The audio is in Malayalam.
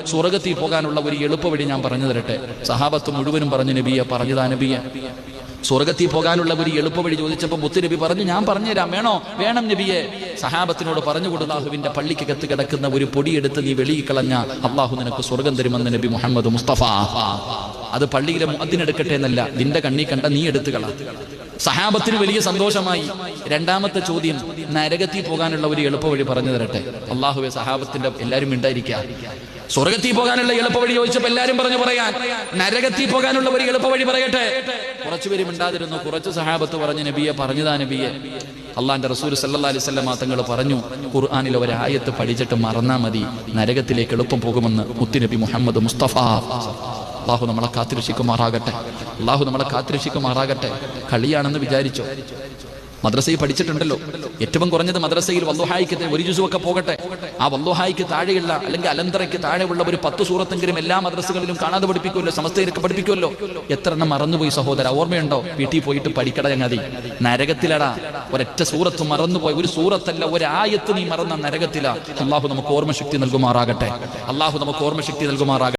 സ്വർഗ്ഗത്തിൽ പോകാനുള്ള ഒരു എളുപ്പവഴി ഞാൻ പറഞ്ഞു തരട്ടെ. സഹാബത്ത് മുഴുവനും പറഞ്ഞു, നബിയെ പറഞ്ഞതാ നബിയെ. സ്വർഗ്ഗത്തിൽ പോകാനുള്ള ഒരു എളുപ്പവഴി ചോദിച്ചപ്പോൾ മുത്തുനബി പറഞ്ഞു, ഞാൻ പറഞ്ഞുതരാം. വേണോ? വേണം നബിയെ. സഹാബത്തിനോട് പറഞ്ഞുകൊടുത്ത അല്ലാഹുവിന്റെ പള്ളിക്കകത്ത് കിടക്കുന്ന ഒരു പൊടിയെടുത്ത് നീ വെളിയിൽ കളഞ്ഞ അള്ളാഹു നിനക്ക് സ്വർഗം തരുമെന്ന് നബി മുഹമ്മദ് മുസ്തഫ. അത് പള്ളിയിലെ മുഅദ്ദിനെടുക്കട്ടെ എന്നല്ല, നിന്റെ കണ്ണി കണ്ട നീ എടുത്തുകള. സഹാബത്തിന് വലിയ സന്തോഷമായി. രണ്ടാമത്തെ ചോദ്യം, നരകത്തിൽ പോകാനുള്ള ഒരു എളുപ്പവഴി പറഞ്ഞു തരട്ടെ. അള്ളാഹുവെ, സഹാബത്തിന്റെ എല്ലാവരും ഉണ്ടായിരിക്കുക. സ്വർഗത്തിൽ പോകാനുള്ള എളുപ്പവഴി ചോദിച്ചപ്പോൾ എല്ലാവരും പറയാൻ. നരകത്തിൽ പോകാനുള്ള ഒരു എളുപ്പവഴി പറയട്ടെ. കുറച്ചുപേരും ഉണ്ടാതിരുന്നു. കുറച്ച് സഹാബത്ത് പറഞ്ഞു, നബിയെ പറഞ്ഞതാ നബിയെ. അള്ളാന്റെ റസൂൽ സല്ലല്ലാഹു അലൈഹി വസല്ലം തങ്ങൾ പറഞ്ഞു, ഖുർആനിൽ ഒരു ആയത്ത് പഠിച്ചിട്ട് മറന്നാ മതി, നരകത്തിലേക്ക് എളുപ്പം പോകുമെന്ന് മുത്തുനബി മുഹമ്മദ് മുസ്തഫ. അള്ളാഹു നമ്മളെ കാത്തിരക്ഷിക്കുമാറാകട്ടെ. അള്ളാഹു നമ്മളെ കാത്തിരക്ഷിക്കുമാറാകട്ടെ. കളിയാണെന്ന് വിചാരിച്ചോ? മദ്രസയിൽ പഠിച്ചിട്ടുണ്ടല്ലോ, ഏറ്റവും കുറഞ്ഞത് മദ്രസയിൽ വല്ലുഹായിക്ക് ഒരു ജുസുവൊക്കെ പോകട്ടെ. ആ വല്ലുഹായിക്ക് താഴെയുള്ള അല്ലെങ്കിൽ അലന്തറയ്ക്ക് താഴെയുള്ള ഒരു 10 സൂറത്തെങ്കിലും എല്ലാ മദ്രസകളിലും കാണാതെ പഠിപ്പിക്കുമല്ലോ, സമസ്തയിലൊക്കെ പഠിപ്പിക്കുമല്ലോ. എത്ര എണ്ണം മറന്നുപോയി സഹോദര? ഓർമ്മയുണ്ടോ? വീട്ടിൽ പോയിട്ട് പഠിക്കട ചങ്ങാതി. നരകത്തിലടാ. ഒരൊറ്റ സൂറത്ത് മറന്നുപോയി. ഒരു സൂറത്തല്ല, ഒരായത്ത് നീ മറന്ന നരകത്തില. അള്ളാഹു നമുക്ക് ഓർമ്മശക്തി നൽകുമാറാകട്ടെ. അള്ളാഹു നമുക്ക് ഓർമ്മശക്തി നൽകുമാറാകട്ടെ.